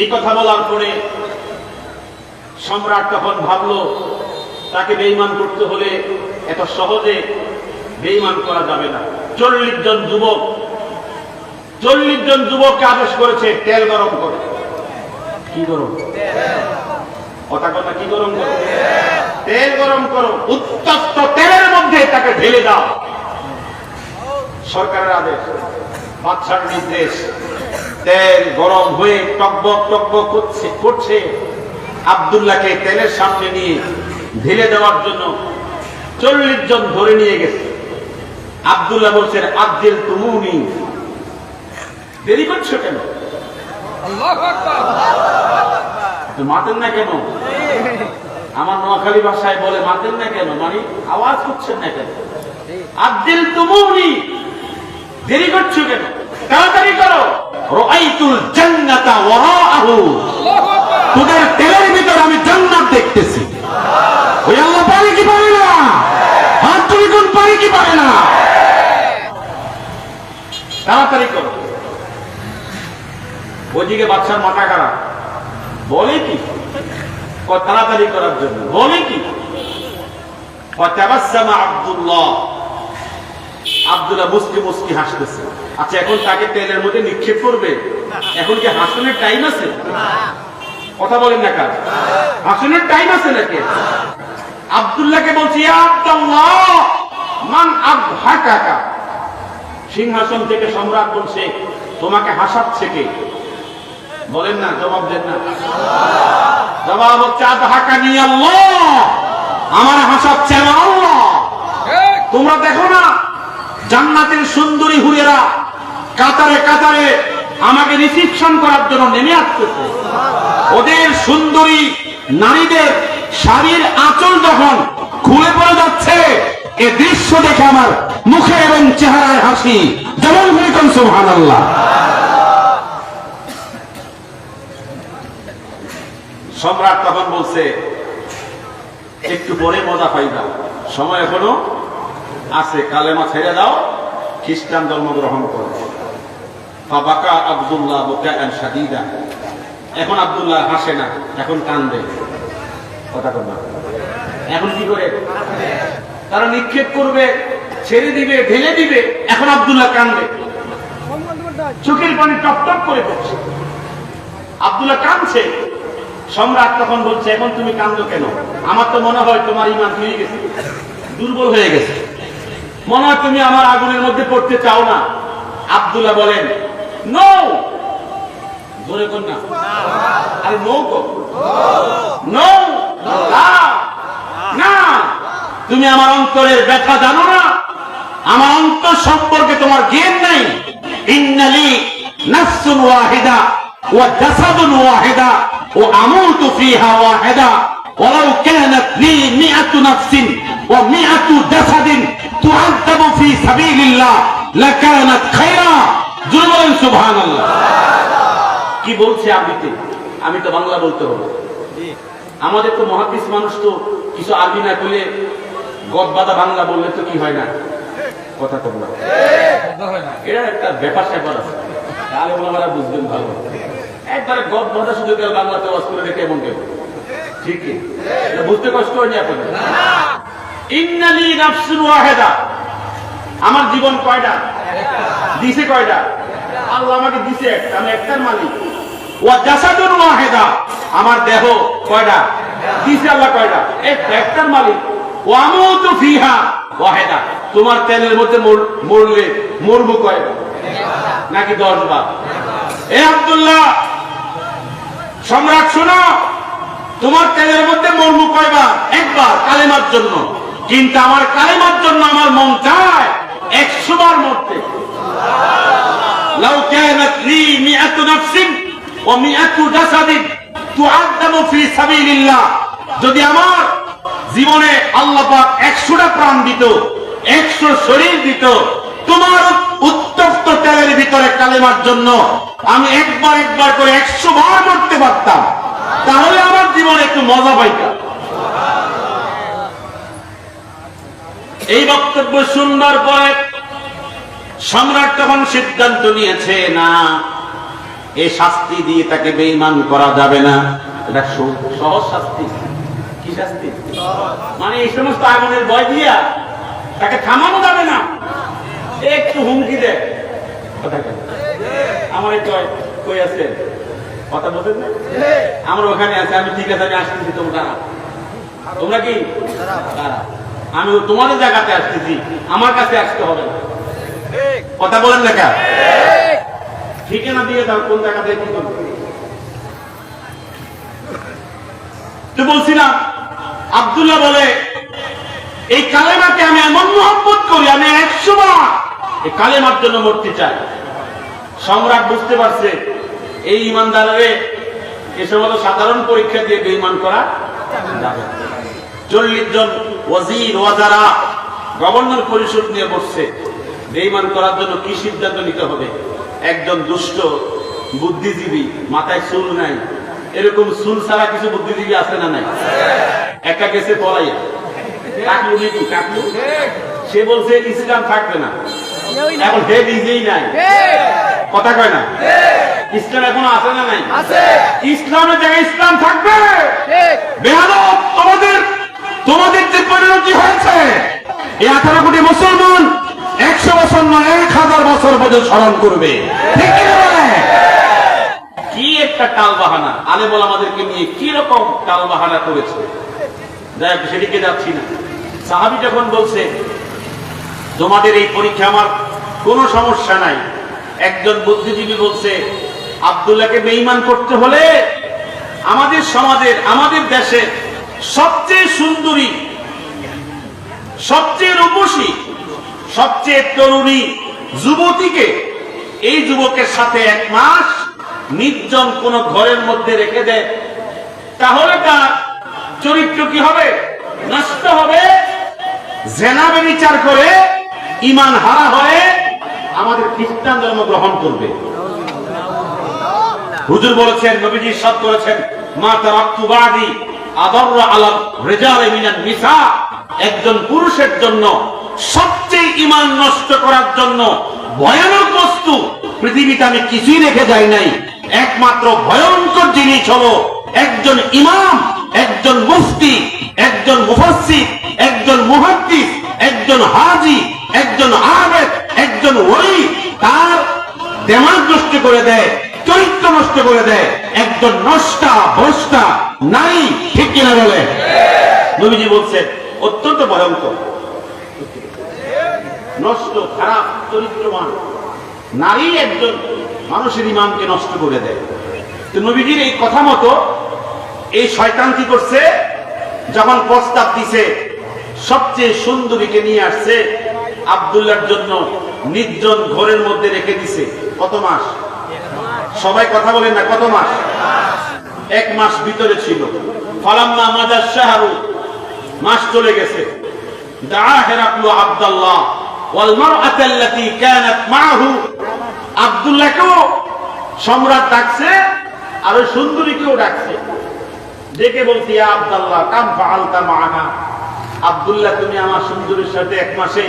এই কথা বলার পরে সম্রাট তখন ভাবলো তাকে বেঈমান করতে হলে এত সহজে বেঈমান করা যাবে না। 40 জন যুবককে আদেশ করেছে তেল গরম করে। কি গরম? কথা কথা কি গরম করো? তেল গরম করো, উত্তপ্ত তেলের মধ্যে তাকে ঢেলে দাও। সরকারের আদেশ, বাদশার নির্দেশ। তেল গরম হয়ে টকবক টকবক করছে। আব্দুল্লাহকে তেলের সামনে নিয়ে ঢেলে দেওয়ার জন্য 40 জন ধরে নিয়ে গেছে। আব্দুল্লাহ বলছেন, আজ্জিল তুমুনি, দেরি করছো কেন? মাতেন না কেন? আমার নোয়াখালী ভাষায় বলে মাতেন না কেন, মানে আওয়াজ করছেন না কেন? আজ্জিল তুমুনি, দেরি করছো কেন? তাড়াতাড়ি করো। রাআইতুল জান্নাতা ওয়ারাআহু, তোদের তেলের ভিতর আমি জান্নাত দেখতেছি। ওই আল্লাহ পারে কি পারে না? হাত তুলে কোন পারে কি পারে না? তাড়াতাড়ি করো। ওইদিকে বাদশার মাথা খারাপ, বলে কি তাড়াতাড়ি করার জন্য, বলে কি আব্দুল্লাহ মুস্কি মুস্কি হাসতেছে। আচ্ছা, এখন তাকে তেলের মধ্যে নিক্ষেপ করবে, এখন কি হাসনের টাইম আছে? কথা বলেন না, কাজ হাসনের টাইম আছে নাকি? আব্দুল্লাহকে বলছি, আব্দুল্লাহ মান আবহাকাকা, সিংহাসন থেকে সম্রাট বলছে তোমাকে হাসাচ্ছে কে? বলেন না, জবাব দেন না। জবাব হচ্ছে, আবহাকানি আল্লাহ, আমার হাসাচ্ছে আল্লাহ। তোমরা দেখো না জান্নাতের সুন্দরী হুরেরা কাতারে কাতারে আমাকে রিসিপশন করার জন্য নেমে আসতেছে। ওদের সুন্দরী নারীদের শাড়ির আঁচল যখন খুলে পড়ে যাচ্ছে, এ দৃশ্য দেখে আমার মুখে এবং চেহারায় হাসি। যেমন বলতেন সুবহানাল্লাহ। সম্রাট তখন বলছে, একটু পরে মজা পাইবা, সময় এখনো আছে, কালেমা ছেড়ে দাও, খ্রিস্টান ধর্ম গ্রহণ করো। ফাবাকা আব্দুল্লাহ বুকাআন শাদীদা, এখন আব্দুল্লাহ হাসে না, এখন কান্দে। কথা বল না, এখন কি করে? তারা নিক্ষেপ করবে, ছেড়ে দিবে, ঢেলে দিবে, এখন আব্দুল্লাহ কান্দে, চোখের পানি টপ টপ করে পড়ছে। আব্দুল্লাহ কাঁদছে। সম্রাট তখন বলছে, এখন তুমি কান্দো কেন? আমার তো মনে হয় তোমার ঈমান ফিরে গেছে, দুর্বল হয়ে গেছে, মনে হয় তুমি আমার আগুনের মধ্যে পড়তে চাও না। আব্দুল্লাহ বলেন, নো, জোরে কর না, আরে নো কর, নো, না, তুমি আমার অন্তরের ব্যথা জানো না, আমার অন্তর সম্পর্কে তোমার জ্ঞান নাই। ইন্নালি নাফসুন ওয়াহিদা ওয়া জাসাদুন ওয়াহিদা ওয়া আমুতু ফিহা ওয়াহিদা ওয়ালাউ কানাত লি মিআতু নাফসিন ওয়া মিআতু জাসাদিন তুআযাবু ফি সাবিলিল্লাহ লাকানাত খায়রা। জোরে বলেন সুবহানাল্লাহ। কি বলছে আরবিতে? আমি তো বাংলা বলতে হবে। আমাদের তো মুহাদ্দিস মানুষ, তো কিছু আরবি না বলে গদবাদা বাংলা বললে তো কি হয় না? কথা তো না, এটা একটা ব্যাপার স্যাপার আছে, তাহলে ওনারা বুঝবেন ভালো। একবারে গদবাদা শুধু কেউ বাংলাতে ওয়াজ করে দেখে এমন কেউ, ঠিক কি? বুঝতে কষ্ট হয়নি আপনাদের? ইন্নালি নাফসুন ওয়াহিদা, আমার জীবন কয়টা দিছে? কয়টা? আল্লাহ আমাকে দিছে একটা, আমি একটার মালিক। ওয়া জাসাদুন ওয়াহিদা, আমার দেহ কয়টা দিছে? আল্লাহ কয়টা? একটার মালিক। ওয়া আমুতু ফিহা ওয়াহিদা, তোমার তেলের মধ্যে মরলে মরবো কয়টা? নাকি 10 বার? এ আব্দুল্লাহ, সম্রাট শোনো, তোমার তেলের মধ্যে মরবো কয়বার? একবার, কালেমার জন্য। কিন্তু আমার কালেমার জন্য আমার মন চায় 100 বার মরতে। লাউ কানাত লি মিআতু নাফসিন ওয়া মিআতু জাসাদিন তুআযাবু ফি সাবিলিল্লাহ, যদি আমার জীবনে আল্লাহ পাক 100টা প্রাণ দিত, 100 শরীর দিত, তোমার উত্তপ্ত তেলের ভিতরে কালেমার জন্য আমি একবার একবার করে 100 বার মরতে পারতাম, তাহলে আমার জীবনে একটু মজা পাইতাম। এই বক্তব্য শুনবার পরে সম্রাট তখন সিদ্ধান্ত নিয়েছে, না, এই শাস্তি দিয়ে তাকে বেঈমান করা যাবে না। এটা সহজ শাস্তি। কি শাস্তি? মানে এই সমস্ত আগুনের ভয় দিয়া তাকে থামানো যাবে না, একটু হুমকি দেয়। আমার এই কই আছে কথা বলতেন না, আমরা ওখানে আছে, আমি ঠিক আছে আমি আসতেছি, তোমরা কি আমি তোমাদের জায়গাতে আসতেছি, আমার কাছে আসতে হবে না। কথা বলেন না কেন? ঠিকানা দিয়ে দাও কোন জায়গাতে কি করবে। তো বলছি না, আব্দুল্লাহ বলে এই কালেমাকে আমি এমন মহব্বত করি, আমি 100 বার এই কালেমার জন্য মরতে চাই। সম্রাট বুঝতে পারছে এই ইমানদারের এ সমস্ত সাধারণ পরীক্ষা দিয়ে বেঈমান করা যাবে। 40 জন ওয়াজির ওয়াজারা গভর্নর পরিষদ নিয়ে বসছে। বেঈমান করার জন্য কি সিদ্ধান্ত নিতে হবে? একজন দুষ্ট বুদ্ধিজীবী, মাথায় চুল নাই, এরকম চুল ছাড়া কিছু বুদ্ধিজীবী আছে না নাই? একটা গেছে পলাইয়া, কাকলু নাকি কাকলু, সে বলছে ইসলাম থাকবে না। এখন হে নিজেই নাই, কথা কয় না। ইসলাম এখনো আছে না নাই? ইসলামের জায়গায় ইসলাম থাকবে। বেয়াদব, তোমাদের যে পরিণতি হয়েছে, এই 18 কোটি মুসলমান 100 বছর নয় 1000 বছর পর্যন্ত স্মরণ করবে। ঠিক কি না? কি একটা টাল বাহানা আলে বল আমাদেরকে নিয়ে কি রকম টাল বাহানা করেছে। যাই হোক, সেদিকে যাচ্ছি না। সাহাবী যখন বলছে তোমাদের এই পরীক্ষা আমার কোনো সমস্যা নাই, একজন বুদ্ধিজীবী বলছে আব্দুল্লাহকে বেঈমান করতে হলে আমাদের সমাজের, আমাদের দেশের সবচেয়ে সুন্দরী, সবচেয়ে রূপসী, সবচেয়ে তরুণী যুবতীকে এই যুবকের সাথে 1 মাস নির্জন কোন ঘরের মধ্যে রেখে দেয়, তাহলে তার চরিত্র কি হবে? নষ্ট হবে, জেনা ব্যভিচার করে ঈমান হারা হয়ে আমাদের খ্রিস্টান ধর্ম গ্রহণ করবে। হুজুর বলেছেন, নবীজি ইরশাদ করেছেন, মা তারাক্তু বাদি আদাররা আলা রিজালি মিনান নিসা, একজন পুরুষের জন্য সবচেয়ে ঈমান নষ্ট করার জন্য ভয়ানক বস্তু পৃথিবীতে আমি কিছুই রেখে যাই নাই। একমাত্র ভয়ঙ্কর জিনিস হলো একজন ইমাম, একজন মুফতি, একজন মুফাসসির, একজন মুহাদ্দিস, একজন হাজী, একজন আবেদ, একজন ওলি তার দিমাগ নষ্ট করে দেয়, চরিত্র নষ্ট করে দেয়, একজন নষ্টা ভ্রষ্টা নারী। ঠিক কিনা বলে? নবীজি বলছেন অত্যন্ত ভয়ঙ্কর, নষ্ট খারাপ চরিত্রবান নারী একজন মানুষের ঈমানকে নষ্ট করে দেয়। তো নবীজির এই কথা মতো এই শয়তান কি করছে, যখন প্রস্তাব দিছে সবচেয়ে সুন্দরীকে নিয়ে আসছে আব্দুল্লাহর জন্য, নির্জন ঘরের মধ্যে রেখে দিছে। কত মাস? সবাই কথা বলেন না, কত মাস? 1 মাস ভিতরে ছিল। ফালাম্মা মাদা শাহরু, মাস চলে গেছে। দাআ হিরাকলু আব্দুল্লাহ ওয়াল মারআতাল্লাতী কানাত মাআহু, আব্দুল্লাহকেও সম্রাট ডাকছে আর ওই সুন্দরীকেও ডাকছে। ডেকে বলছি, ইয়া আব্দুল্লাহ কাম ফাআলতা মাআহা, আব্দুল্লাহ তুমি আমার সুন্দরীর সাথে 1 মাসে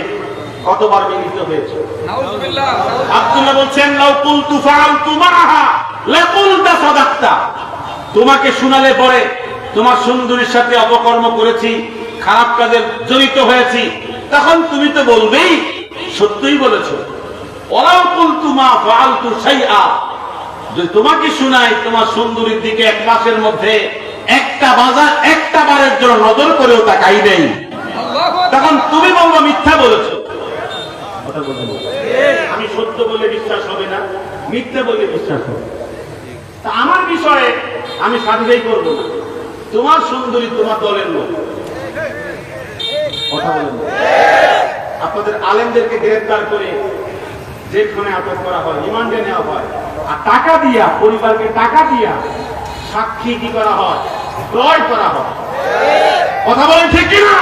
কতবার মিলিত হয়েছে? নাউযুবিল্লাহ। আব্দুল্লাহ বলছেন, লাউ কুলতু ফাআলতু মাআহা লাকুলতা সাদাকতা, তোমাকে শোনালে পরে তোমার সুন্দরীর সাথে অপকর্ম করেছি, খারাপ কাজে জড়িত হয়েছি, তখন তুমি তো বলবেই সত্যই বলেছো। ওয়ালাউ কুলতু মা ফাআলতু শাইআ, যদি তোমাকে শোনাই তোমার সুন্দরীর দিকে 1 মাসের মধ্যে একটা বারের জন্য নজর করেও তাকাই নেই, তখন তুমি বলবো মিথ্যা বলেছো। আমি সত্য বলে বিশ্বাস হবে না, মিথ্যা বলে বিশ্বাস হবে। তা আমার বিষয়ে আমি সার্ভে করবো না, তোমার সুন্দরী তোমার দলের লোক। কথা বলেন, আপনাদের আলেমদেরকে গ্রেফতার করে যেখানে আটক করা হয়, রিমান্ডে নেওয়া হয়, আর টাকা দিয়া, পরিবারকে টাকা দিয়া সাক্ষী কি করা হয়? ক্রয় করা হয়। কথা বলেন ঠিক কিনা?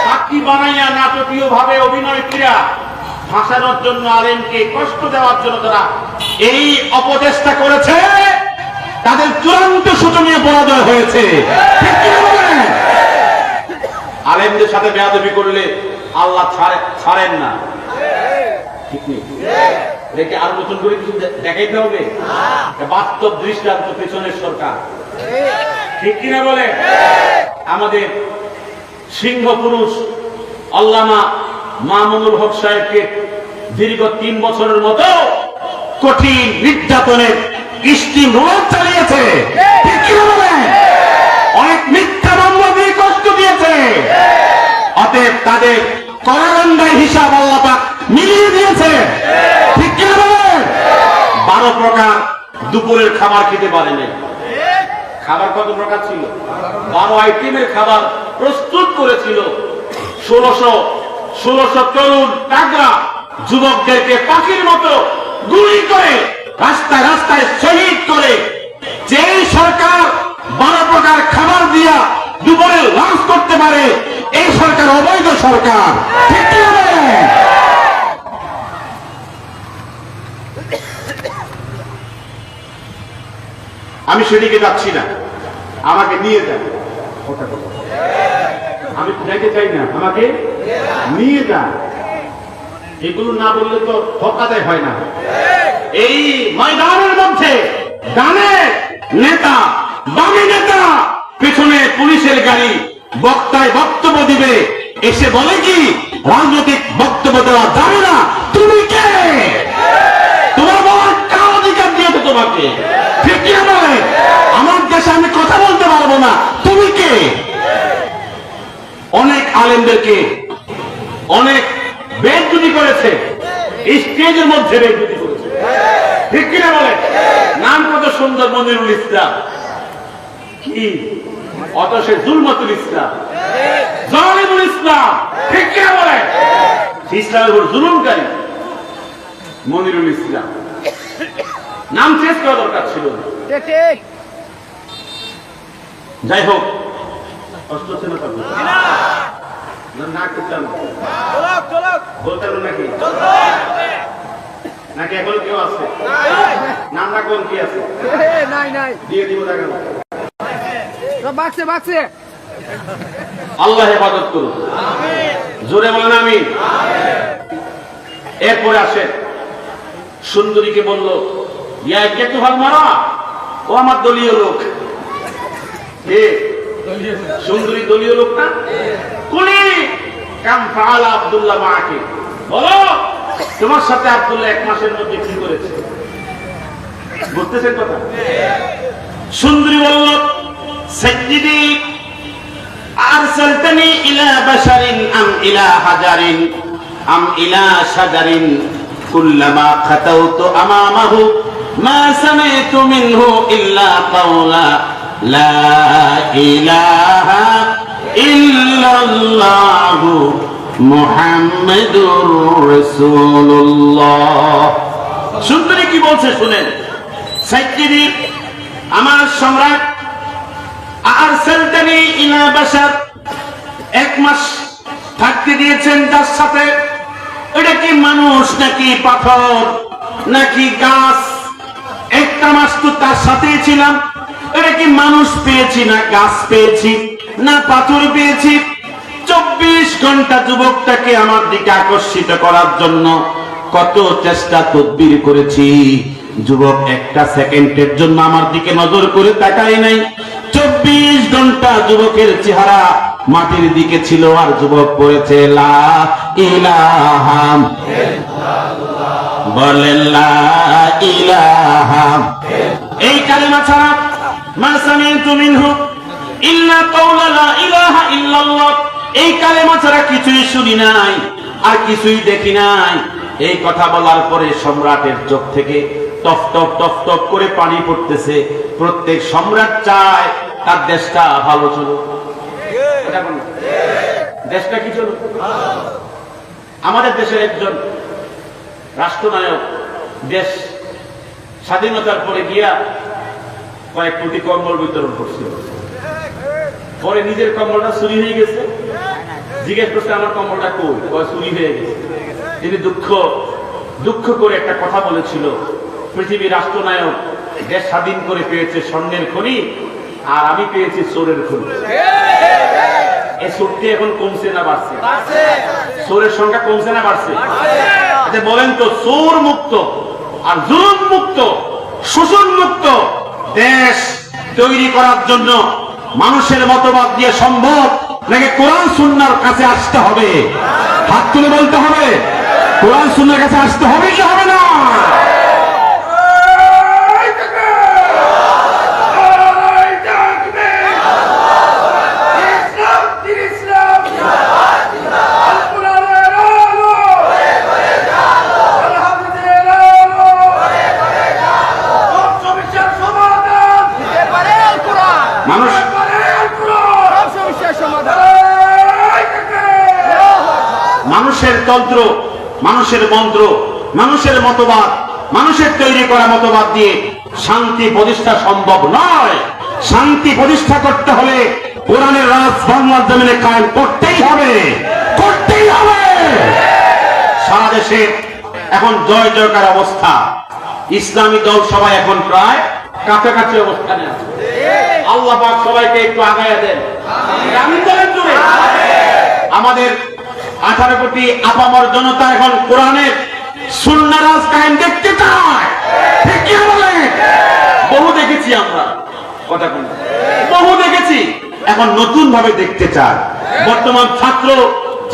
সাক্ষী বানাইয়া নাটকীয় ভাবে অভিনয় করিয়া ভাসানোর জন্য, আলেমকে কষ্ট দেওয়ার জন্য যারা এই অপচেষ্টা করেছে, তাদের চূড়ান্ত শোচনীয় পরাজয় হয়েছে। ঠিক কিনা বলেন? আলেমদের সাথে বেয়াদবি করলে আল্লাহ ছাড়েন না। ঠিক নেই? দেখে আর নতুন করে কিছু দেখাইতে হবে? বাস্তব দৃষ্টান্ত পেছনের সরকার, ঠিক কিনা বলে? আমাদের সিংহ পুরুষ আল্লামা মামুনুল হক সাহেবকে দীর্ঘ 3 বছরের মতো কঠিন নির্যাতনের স্টিম রোড চালিয়েছে, ঠিক কিনা বলে? অনেক মিথ্যা মামলা দিয়ে কষ্ট দিয়েছে। অতএব তাদের কারাদণ্ডের হিসাব আল্লাহ পাক মিলিয়ে দিয়েছে, ঠিক কিনা বলে? 12 প্রকার দুপুরের খাবার খেতে পারেনি। খাবার কত প্রকার ছিল? 12 আইটেমের খাবার প্রস্তুত করেছিল। 1600 তরুণ টাকরা যুবকদেরকে পাখির মতো গুলি করে রাস্তায় রাস্তায় শহীদ করে যেই সরকার 12 প্রকার খাবার দিয়া দুপুরে লাঞ্চ করতে পারে, এই সরকার অবৈধ সরকার, ঠিক কি বলে? আমি সেদিকে যাচ্ছি না, আমাকে নিয়ে যান। আমি যাইতে চাই না, আমাকে নিয়ে যান। এগুলো না বললে তো হকাদায় হয় না। এই ময়দানের মধ্যে ডানে নেতা, বামে নেতা, পেছনে পুলিশের গাড়ি, বক্তায় বক্তব্য দিবে, এসে বলে কি রাজনৈতিক বক্তব্য দেওয়া যাবে না। তুমি কে? তোমার বলার কার অধিকার দিয়েছে তোমাকে? ঠিক কি বলে? আমার দেশে আমি কথা বলতে পারবো না, তুমি কে? অনেক আলেমদেরকে অনেক বেইজ্জতি করেছে, স্টেজের মধ্যে বেইজ্জতি করেছে, ঠিক কিনা বলে? নাম কত সুন্দর, মনিরুল ইসলাম, কি অত সে জুলমাতুল ইসলাম, জালিমুল ইসলাম, ঠিক কিনা বলে? ইসলামের উপর জুলুমকারী মনিরুল ইসলাম। নাম চেঞ্জ করা দরকার ছিল। যাই হোক, কষ্ট হচ্ছে না? নাকি এখন কেউ আছে? নাম না কোন কি আছে? দিয়ে দিব দেখা। আল্লাহ হেফাজত করুন, জোরে বলেন আমিন। এরপরে আসে সুন্দরীকে বলল, ইয়া কে তুহার মারা, ও আমার দলীয় লোক। সুন্দরী দলীয় লোক না? কুলি কাম ফাআলা আব্দুল্লাহ মাকে, বলো তোমার সাথে আব্দুল্লাহ 1 মাসের মধ্যে কি করেছে? বুঝতেছেন কথা? সুন্দরী বলল, সাইয়্যিদি আরসালতানি ইলা বাশারিন আম ইলা হাজারিন আম ইলা শাজারিন কুল্লামা খাতাউতু আমামাহু মা সামি'তু মিনহু ইল্লা কাওলা লা ইলাহা ইল্লাল্লাহু মুহাম্মাদুর রাসূলুল্লাহ। সুন্দরী কি বলছে শুনেন। সাইয়্যিদি, আমার সম্রাট, আরসালতানি ইলা বাশার, 1 মাস থাকতে দিয়েছেন যার সাথে, এটা কি মানুষ নাকি পাথর নাকি গাছ? 1টা মাস তো তার সাথেই ছিলাম, এটা কি মানুষ পেয়েছি না গাছ পেয়েছি না পাথর পেয়েছি? 24 ঘন্টা যুবকটাকে আমার দিকে আকর্ষিত করার জন্য কত চেষ্টা তদবির করেছি, যুবক 1টা সেকেন্ডের জন্য আমার দিকে নজর করে তাকায় নাই। 24 ঘন্টা যুবকের চেহারা মাটির দিকে ছিল, আর যুবক পড়েছে লা ইলাহা ইল্লাল্লাহ, বলেন লা ইলাহা। এই কালেমা ছাড়া মা সামি'তু মিনহু ইল্লা কাওলা লা ইলাহা ইল্লাল্লাহ, এই কালেমা ছাড়া কিছুই শুনি নাই আর কিছুই দেখি নাই। এই কথা বলার পরে সম্রাটের চোখ থেকে টপ টপ টপ টপ করে পানি পড়তেছে। প্রত্যেক সম্রাট চায় তার দেশটা ভালো চলুক। দেশটা কি চলুক? আমাদের দেশের একজন রাষ্ট্রনায়ক দেশ স্বাধীনতার পরে গিয়া কয়েক কোটি কম্বল বিতরণ করছিল। পরে নিজের কম্বলটা চুরি হয়ে গেছে, জিজ্ঞেস করছে আমার কম্বলটা কই? চুরি হয়ে গেছে। তিনি দুঃখ করে একটা কথা বলেছিল, পৃথিবীর রাষ্ট্রনায়ক দেশ স্বাধীন করে পেয়েছে স্বর্ণের খনি, আর আমি পেয়েছি চোরের খনি। এই চোরটি এখন কমছে না বাড়ছে? চোরের সংখ্যা কমছে না বাড়ছে? আচ্ছা বলেন তো, চোর মুক্ত আর জুলুম মুক্ত, শোষণ মুক্ত দেশ তৈরি করার জন্য মানুষের মতবাদ দিয়ে সম্ভব, নাকি কোরআন সুন্নাহর কাছে আসতে হবে? হাত তুলে বলতে হবে, কোরআন সুন্নাহর কাছে আসতে হবে কি হবে না? মানুষের তন্ত্র, মানুষের মন্ত্র, মানুষের মতবাদ, মানুষের তৈরি করা মতবাদ দিয়ে শান্তি প্রতিষ্ঠা সম্ভব নয়। শান্তি প্রতিষ্ঠা করতে হলে কোরআনের রাজ বাংলার জমিনে কায়েম করতেই হবে, করতেই হবে। সারা দেশে এখন জয় জয়কার অবস্থা, ইসলামী দল সবাই এখন প্রায় কাছাকাছি অবস্থানে আছে। আল্লাহ পাক সবাইকে একটু আগায়া দেন, আমি বলেন জুড়ে। আমাদের 18 কোটি আপামর জনতা এখন কোরআনের সুন্নাহর রাজ কায়েম দেখতে চায়, ঠিক কি বলেন? বহু দেখেছি আমরা, কথা কোন বহু দেখেছি, এখন নতুন ভাবে দেখতে চায়। বর্তমান ছাত্র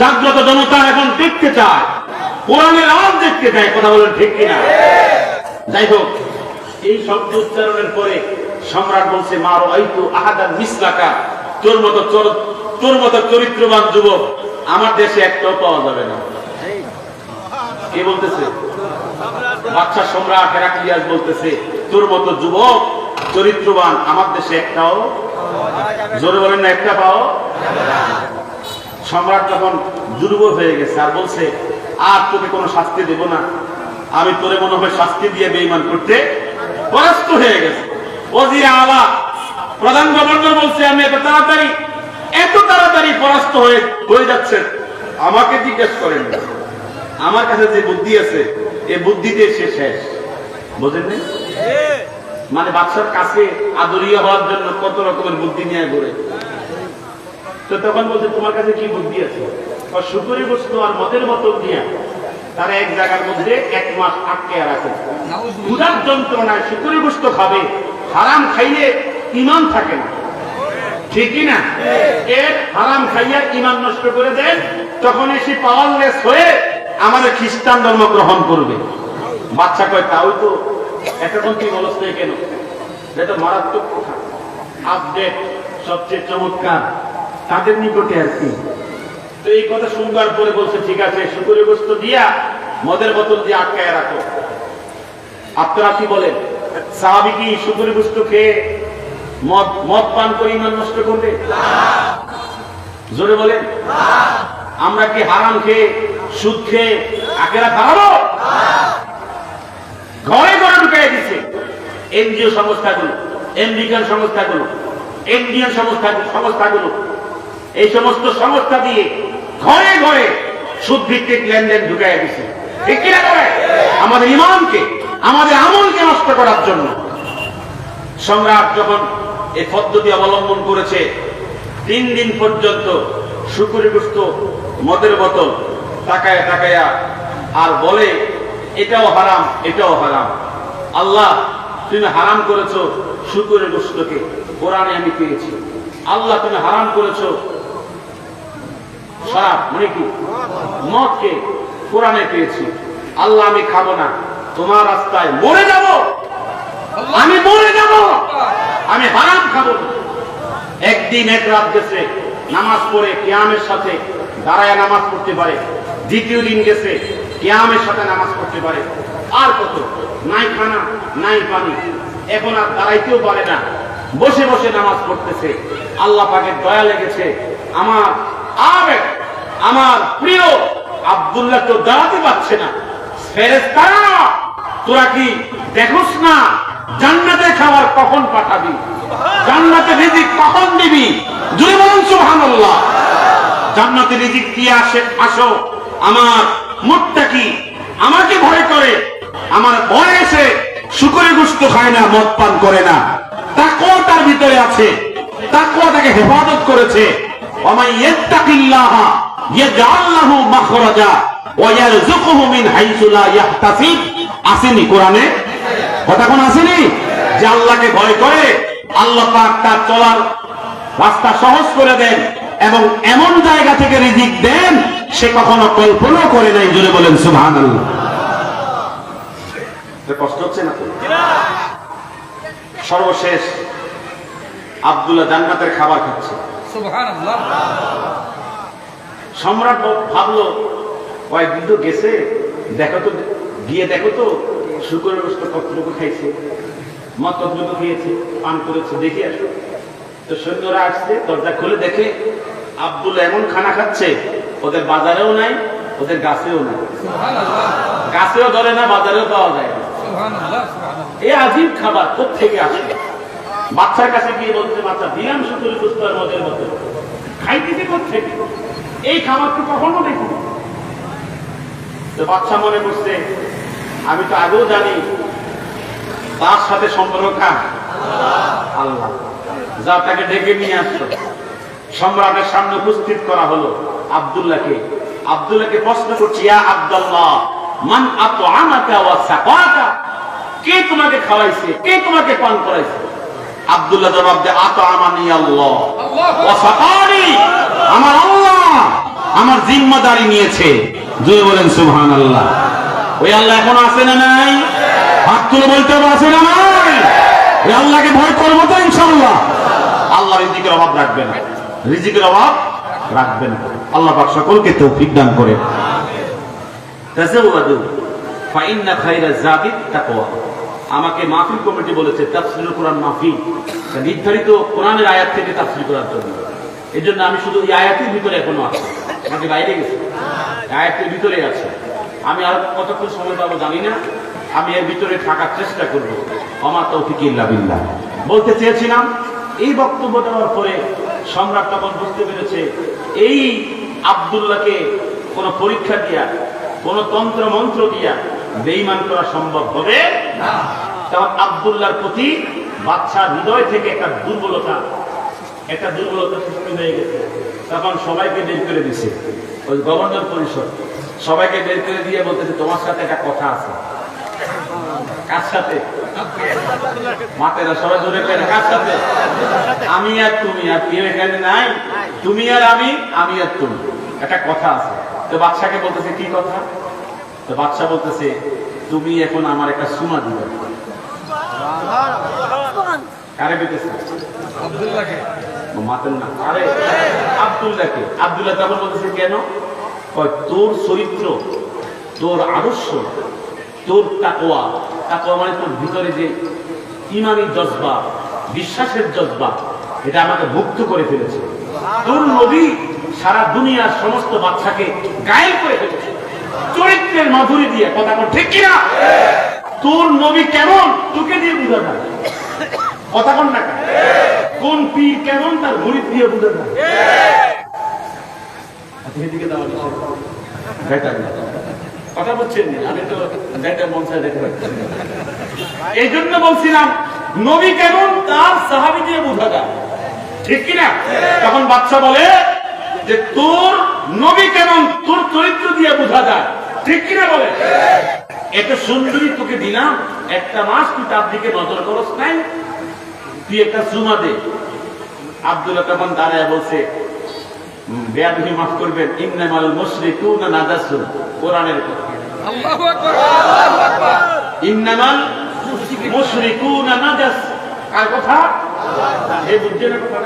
জাগ্রত জনতা এখন দেখতে চায়, কোরআনের রাজ দেখতে চায়, কথা বলেন ঠিক কিনা? যাই হোক, এই শব্দ উচ্চারণের পরে সম্রাট বলছে, মা রাআইতু আহাদান মিসলাকা, তোর মতো চরিত্রবান যুবক আমার দেশে একটাও পাওয়া যাবে না। কে বলতেছে? বাদশা সম্রাট হেরাক্লিয়াস বলতেছে, তোর মতো যুবক চরিত্রবান আমার দেশে একটাও, জোরে বলেন না, একটা পাও। সম্রাট তখন দুর্বল হয়ে গেছে আর বলছে, আর তোকে কোনো শাস্তি দেব না, আমি তোরে মনে হয় শাস্তি দিয়ে বেঈমান করতে পরাস্ত হয়ে গেছে। ওজির আলা প্রধান গভর্নর বলছে, আমি এত তাড়াতাড়ি পরাস্ত হয়ে যাচ্ছেন, আমাকে জিজ্ঞেস করেন, আমার কাছে যে বুদ্ধি আছে এই বুদ্ধিতে সে শেষ। বোঝেন না? মানে বাদশার কাছে আদরীয় হওয়ার জন্য কত রকমের বুদ্ধি নিয়ে ঘুরে। তো তখন বলছে, তোমার কাছে কি বুদ্ধি আছে? শুকরি গোশত আর মদের বোতল দিয়ে তারা এক জায়গার মধ্যে 1 মাস আটকে রাখে, ক্ষুধার যন্ত্রণায় শুকরি গোশত খাবে, হারাম খাইলে ঈমান থাকে না, ঠিক না? এর হারাম খাইয়া ঈমান নষ্ট করে দেন, তখন এসে পাওয়ারলেস হয়ে আমাদের খ্রিস্টান ধর্ম গ্রহণ করবে। বাচ্চা কয়, তাও তো এখন কি বলছ না কেন? এটা মারাত্মক কথা, আপডেট সবচেয়ে চমৎকার তাদের নিকটে আর কি। তো এই কথা শুনবার পরে বলছে, ঠিক আছে, শুকরি গোশত দিয়া মদের বোতল দিয়ে আটকায় রাখো। আপনারা কি বলেন, সাহাবী কি শুকরি গোশত খেয়ে মদ পান করে ঈমান নষ্ট করবে? জোরে বলেন। আমরা কি হারাম খেয়ে সুদ খেয়ে আখেরাত হারাবো? ঘরে ঘরে ঢুকিয়ে দিচ্ছে এনজিও সংস্থাগুলো, আমেরিকান সংস্থাগুলো, ইন্ডিয়ান সংস্থাগুলো, এই সমস্ত সংস্থা দিয়ে ঘরে ঘরে সুদ ভিত্তিক লেনদেন ঢুকিয়ে দিচ্ছে, ঠিক কিনা করে? আমাদের ঈমানকে, আমাদের আমলকে নষ্ট করার জন্য। সম্রাট যখন এই পদ্ধতি অবলম্বন করেছে, 3 দিন পর্যন্ত শুকরি গোশত মদের বোতল তাকায়া তাকায়া আর বলে, এটাও হারাম, এটাও হারাম। আল্লাহ, তুমি হারাম করেছো শুকরি গোশতকে, কোরআনে আমি পেয়েছি। আল্লাহ, তুমি হারাম করেছো শরাব, মানে কি মদকে, কোরআনে পেয়েছি। আল্লাহ, আমি খাবো না, তোমার রাস্তায় মরে যাব, আমি মরে যাব, আমি হারাম খাবো না। একদিন এক রাত গেছে, নামাজ পড়ে কিয়ামের সাথে দাঁড়ায় নামাজ পড়তে পারে। দ্বিতীয় দিন গেছে, কিয়ামের সাথে নামাজ পড়তে পারে। আর কত, নাই খানা নাই পানি, এখন আর দাঁড়াইতেও পারে না, বসে বসে নামাজ পড়তেছে। আল্লাহ পাকের দয়া লেগেছে, আমার প্রিয় আব্দুল্লাহ তো দাঁড়াতে পারছে না। ফেরেশতারা, তোরা কি দেখোস না জান্নাতে খাবার কখন পাঠাবি, জান্নাতে রিজিক কখন দিবি? জোরে বলুন সুবহানাল্লাহ। জান্নাতে রিজিক দিয়ে আসো, আমার মুত্তাকি আমাকে ভয় করে, আমার ভয় এসে শুকরের গোশত খায় না, মদ পান করে না, তাকওয়া তার ভিতরে আছে, তাকওয়া তাকে হেফাজত করেছে। ওয়া মান ইয়াত্তাকিল্লাহা ইয়াজআল লাহু মাখরাজা ওয়া ইয়ারযুকুহু মিন হাইসু লা ইয়াহতাসিব। আসেনি কোরআনে? কথা কোন আসেনি? যে আল্লাহকে ভয় করে আল্লাহ পাক তার চলার রাস্তা সহজ করে দেন এবং এমন জায়গা থেকে রিজিক দেন সে কখনো কল্পনা করে নাই। জোরে বলেন সুবহানাল্লাহ। কষ্ট হচ্ছে না? সর্বশেষ আব্দুল্লাহ জান্নাতের খাবার খাচ্ছে। সুবহানাল্লাহ। সম্রাট ভাবলো কয়েকদিন তো গেছে, দেখো তো, গিয়ে দেখো তো শুকরের গোশত কতটুকু খাইছে, মদ কতটুকু খেয়েছে, পান করেছে, দেখে আসো। তো সৈন্যরা আসছে, দরজা খুলে দেখে আব্দুল্লাহ এমন খানা খাচ্ছে ওদের বাজারেও নাই, ওদের গাছেও নাই। গাছেও ধরে না, বাজারেও পাওয়া যায় না। এই আজীব খাবার কোত্থেকে আসে? বাচ্চার কাছে গিয়ে বলছে, বাচ্চা দিলাম শুধু পুষ্পার মদের মতো, খাইতেছে কোত্থেকে? এই খাবার তো কখনো দেখি। তো বাচ্চা মনে করছে আমি তো আগেও জানি তার সাথে সম্পর্ক আল্লাহ, যা তাকে ডেকে নিয়ে আসলো। সম্রাটের সামনে উপস্থিত করা হলো আব্দুল্লাহকে। আব্দুল্লাহকে প্রশ্ন করছি, ইয়া আব্দুল্লাহ মান আতআমাকা ওয়া সাকাকা, কে তোমাকে খাওয়াইছে, কে তোমাকে পান করাইছে? আব্দুল্লাহ জবাব দেয়, আতআমানি আল্লাহ ওয়া সাকানি, আমার আল্লাহ আমার জিম্মাদারি নিয়েছে। জোরে বলেন সুবহানাল্লাহ। ওই আল্লাহ এখনো আছে না নাই? হাত তুলে বলতে হবে আছে না নাই? ওই আল্লাহকে ভয় করবো তো ইনশাআল্লাহ। আল্লাহ রিজিকের অভাব রাখবে না, রিজিকের অভাব রাখবে না। আল্লাহ পাক সকলকে তৌফিক দান করে। তাযাওয়াদু ফাইন্না খায়রা যাদিত তাকওয়া। আমাকে মাহফিল কমিটি বলেছে তাফসীরুল কোরআন মাহফিল, নির্ধারিত কোরআনের আয়াত থেকে তাফসীর করার জন্য। এজন্য আমি শুধু এই আয়াতের ভিতরে এখনো আছি, আমাকে বাইরে গেছে, আয়াতের ভিতরে আছে। আমি আর কতক্ষণ সময় পাবো জানি না, আমি এর ভিতরে থাকার চেষ্টা করবো। ওমা তৌফিক ইল্লা বিল্লাহ। বলতে চেয়েছিলাম, এই বক্তব্য দেওয়ার পরে সম্রাট তখন বুঝতে পেরেছে এই আব্দুল্লাহকে কোন পরীক্ষা দিয়া, কোন তন্ত্র মন্ত্র দিয়া বেঈমান করা সম্ভব হবে না। তখন আব্দুল্লাহর প্রতি বাদশার হৃদয় থেকে একটা দুর্বলতা সৃষ্টি হয়ে গেছে। তখন সবাইকে বের করে দিছে, ওই গভর্নর পরিষদ সবাইকে বের করে দিয়ে বলতেছে, তোমার সাথে একটা কথা আছে। কার সাথে? মাতেরা সবাই জোরে করে, কার সাথে? আমি আর তুমি, আর কেউ এখানে নাই। তুমি আর আমি, আমি আর তুমি, একটা কথা আছে। তো বাদশাকে বলতেছে, কি কথা? তো বাদশা বলতেছে, তুমি এখন আমার একটা সুমা দিবে। কারে দিতেছে? আব্দুল্লাহকে। মাতেন না, আরে আব্দুল্লাহকে। আব্দুল্লাহ তখন বলতেছে, কেন? তোর চরিত্র, তোর আদর্শ, তোর তাকওয়া, তাকওয়া মানে তোর ভিতরে যে ঈমানী জজবা, বিশ্বাসের জজবা, এটা আমাকে মুক্ত করে ফেলেছে। তোর নবী সারা দুনিয়ার সমস্ত বাচ্চাকে গায়েল করে ফেলেছে চরিত্রের মাধুরী দিয়ে। কথা বল ঠিক কিনা? তোর নবী কেমন তোকে দিয়ে বুঝা যায়, কথা বল না? কোন পীর কেমন তার মুরিদ দিয়ে বুঝা যায়। কথা বলছেন, আমি তো দেখতে পাচ্ছি। এই জন্য বলছিলাম নবী কেমন তার সাহাবী দিয়ে বোঝা যায়, ঠিক কিনা? তখন বাচ্চা বলে যে তোর নবী কেমন তোর চরিত্র দিয়ে বোঝা যায়, ঠিক কিনা? বলে এত সুন্দরী তোকে দিলাম, একটা মাস তুই তার দিকে নজর করস নাই, তুই একটা চুমা দে। আব্দুল্লাহ তখন দাঁড়ায় বলছে, বেয়াদবি মাফ করবেন, ইন্নামাল মুশরিকুনা নাজাসুন, কোরআনের কথা। আল্লাহু আকবার, আল্লাহু আকবার। ইন্নামাল মুশরিকুনা নাজাস, কার কথা? এই বুঝছেন না কথা?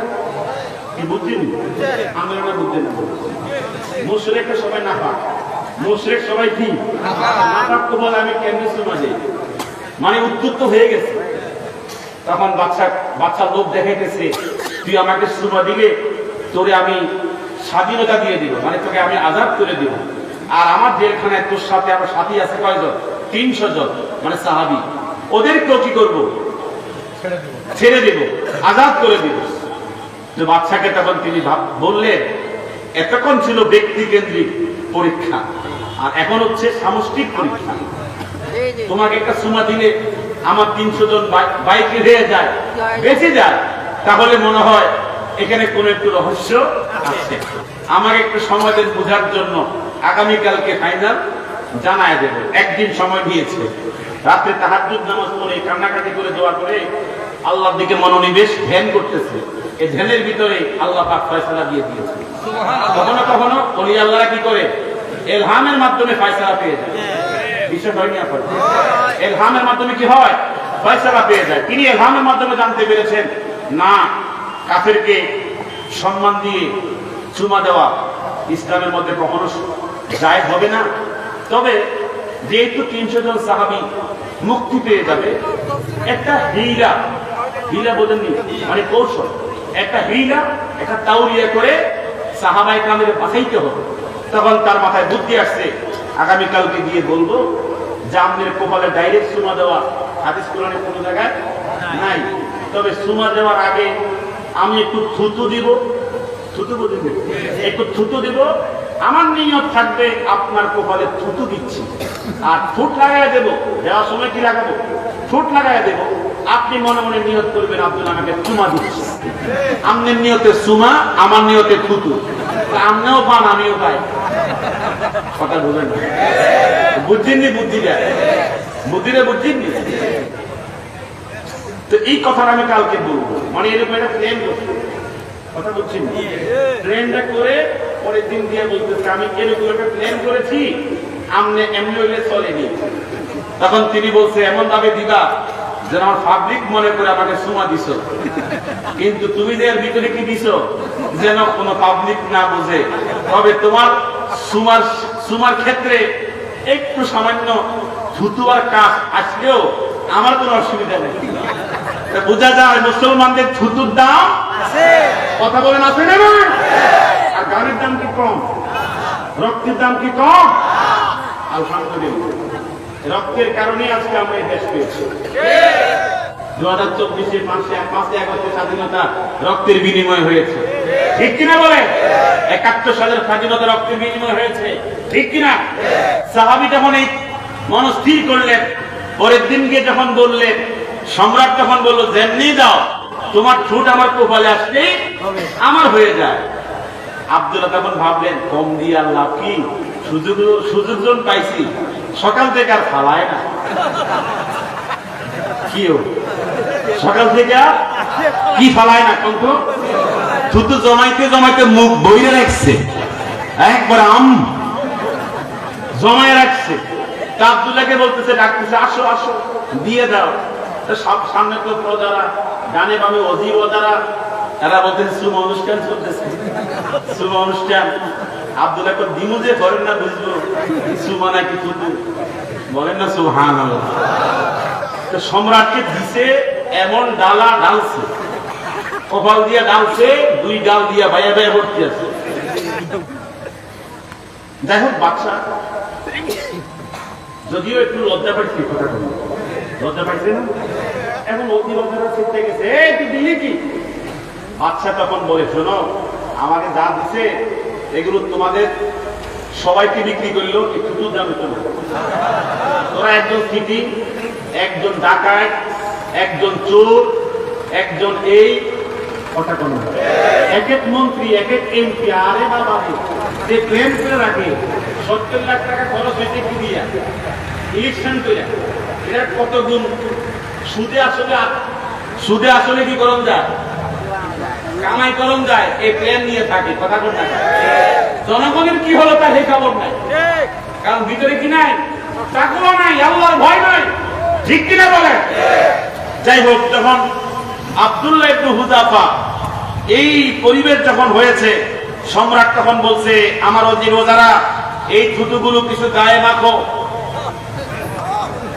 কি বুঝছেন? আমরা না বুঝছেন না। মুশরিক সবাই নাফাক, মুশরিক সবাই কি নাফাক। তো বলে আমি কেমনে সুমা দেই, মানে উদ্যুক্ত হয়ে গেছে। তখন বাচ্চা লোক দেখাইতেছে, তুই আমাকে সুমা দিলে তোরে আমি স্বাধীনতা দিয়ে দিব, মানে তোকে আমি আজাদ করে দিব। আর আমার জেলখানায় তোর সাথে আমার সাথী আছে কয়জন? 300 জন, মানে সাহাবী। ওদেরকেও কি করবো? ছেড়ে দিব, আজাদ করে দিব। তো বাচ্চাকে তখন তিনি বললেন, এতক্ষণ ছিল ব্যক্তি কেন্দ্রিক পরীক্ষা, আর এখন হচ্ছে সামষ্টিক পরীক্ষা। তোমাকে একটা সুমা দিলে আমার 300 জন বাইকে হয়ে যায়, বেঁচে যায়, তাহলে মনে হয় এখানে কোন একটু রহস্য আছে। আমাকে একটু সময় দেন বোঝার জন্য। আগামীকালকে ফাইনাল জানায় দেব। একদিন সময় দিয়েছে। রাতে তাহাজ্জুদ নামাজ পড়ে কান্নাকাটি করে দোয়া করে আল্লাহর দিকে মনোনিবেশ ধ্যান করতেছে। এই ধ্যানের ভিতরে আল্লাহ পাক ফয়সালা দিয়ে দিয়েছে। কখনো কখনো ওলি আল্লাহরা কি করে, ইলহামের মাধ্যমে ফয়সালা পেয়ে যায়। বিষয় হয়নি আপনার, ইলহামের মাধ্যমে কি হয়, ফয়সালা পেয়ে যায়। তিনি ইলহামের মাধ্যমে জানতে পেরেছেন না, কাফেরকে সম্মান দিয়ে চুমা দেওয়া ইসলামের মধ্যে কখনো জায়েজ হবে না। তবে যেহেতু 300 জন সাহাবী মুক্তি পেয়ে যাবে, একটা হীরা বোঝেননি, মানে কৌশল, একটা হীরা, একটা তাওরিয়া করে সাহাবায়ে কেরামদের বাঁচাইতে হবে। তখন তার মাথায় বুদ্ধি আসছে, আগামীকালকে গিয়ে বলবো জামনের কপালে ডাইরেক্ট সুমা দেওয়া হাদিস কোরআনে কোনো জায়গায় নাই। তবে সুমা দেওয়ার আগে আমি একটু থুতু দিব, একটু থুতু দিব। আমার নিয়ত থাকবে আপনার কপালে থুতু দিচ্ছি, আর ঠোঁট লাগাই দেব। দেওয়ার সময় কি লাগাবো, ঠোঁট লাগাই দেব। আপনি মনে মনে নিয়ত করবেন আব্দুল আমাকে চুমা দিচ্ছি। আপনার নিয়তে সুমা, আমার নিয়তে থুতু। আপনিও পান, আমিও পাই। কথা বলবেন না, বুঝছেননি? বুদ্ধিটা বুঝছেননি? তো এই কথাটা আমি কালকে বলবো, মানে এরকম একটা প্ল্যান করছি। কথা বলছেন, প্ল্যানটা করে পরের দিন দিয়ে বলতেছে আমি এরকম একটা প্ল্যান করেছি, আমনে এমনি হইলে চলেনি। তখন তিনি বলছে এমন ভাবে দিবা যেন আমার পাবলিক মনে করে আমাকে সুমা দিছ, কিন্তু তুমি যে এর ভিতরে কি দিছ যেন কোনো পাবলিক না বুঝে। তবে তোমার সুমার ক্ষেত্রে একটু সামান্য থুতু আর কাজ আসলেও আমার কোনো অসুবিধা নেই। বোঝা যায় মুসলমানদের থুতুর দাম আছে, কথা বলেন আছে না? আর গাড়ির দাম কি কম? রক্তের দাম কি কম? আলহামদুলিল্লাহ, রক্তের কারণে আজকে আমরা এই দেশ পেয়েছি। 2024 মাসে 5 আগস্ট স্বাধীনতা রক্তের বিনিময় হয়েছে, ঠিক কিনা বলে? 71 সালের স্বাধীনতা রক্তের বিনিময় হয়েছে, ঠিক কিনা? সাহাবী যখন এই মনস্থির করলেন, পরের দিন গিয়ে যখন বললেন, সম্রাট তখন বললো যেমনি দাও, তোমার ঠোঁট আমার কপালে আসলে আমার হয়ে যায়। আব্দুল্লাহ তখন ভাবলেন কম দিয়ে আল্লাহ কি সুযোগ পাইছি, সকাল থেকে আর ফালায় না। কি সকাল থেকে কি ফালায় না, কিন্তু থুতু জমাইতে মুখ বইরে রাখছে, একবার জমায় রাখছে। তা আব্দুল্লাহকে বলতেছে, ডাকতেছে আসো আসো দিয়ে দাও। সব সামনে তো প্রজারা, ডানে বামে অজিব যারা, তারা বলতেন শুভ অনুষ্ঠান চলতেছে, শুভ অনুষ্ঠান। আব্দুল্লাহ দিমু যে করেন না বুঝবো সুমা নাকি থুতু, বলেন না সুবহানাল্লাহ। তো সম্রাটকে দিছে এমন ডালা ডালছে, কপাল দিয়া ডালছে, 2 ডাল দিয়া ভাইয়া ভাইয়া ভর্তি আছে। যাই হোক, বাদশা যদিও একটু লজ্জা পাইছে, কথা বলি লজ্জা পাইছে না, এখন অতি লজ্জাটা শিখতে গেছে। তুই দিলি কি? বাদশা তখন বলে, শোনো, আমাকে যা দিছে এগুলো তোমাদের সবাইকে বিক্রি করলো একটু দুধ দামে চলো। তোরা একজন সিটি, একজন ডাকাত, একজন চোর, একজন এই কথা কোন এক এক মন্ত্রী, এক এক এমপি, আরে বাবা যে প্লেন করে রাখে 70 লাখ টাকা খরচ হয়েছে কি দিয়া ইলেকশন করে, এর কত গুণ সুদে আসলে কি করণ যায়, কামাই করণ যায়, এই প্লেন নিয়ে থাকে। কথা কোন না, জনগণের কি হলো তার এই খবর নাই, কারণ ভিতরে কি নাই, তাকওয়া নাই, আল্লাহর ভয় নাই, ঠিক কিনা বলেন? যাই হোক, যখন আব্দুল্লাহ ইবনে হুযাফা এই পরিবেশ যখন হয়েছে, সম্রাট তখন বলছে, আমার অজির ওজারা এই থুতুগুলো কিছু গায়ে মাখো।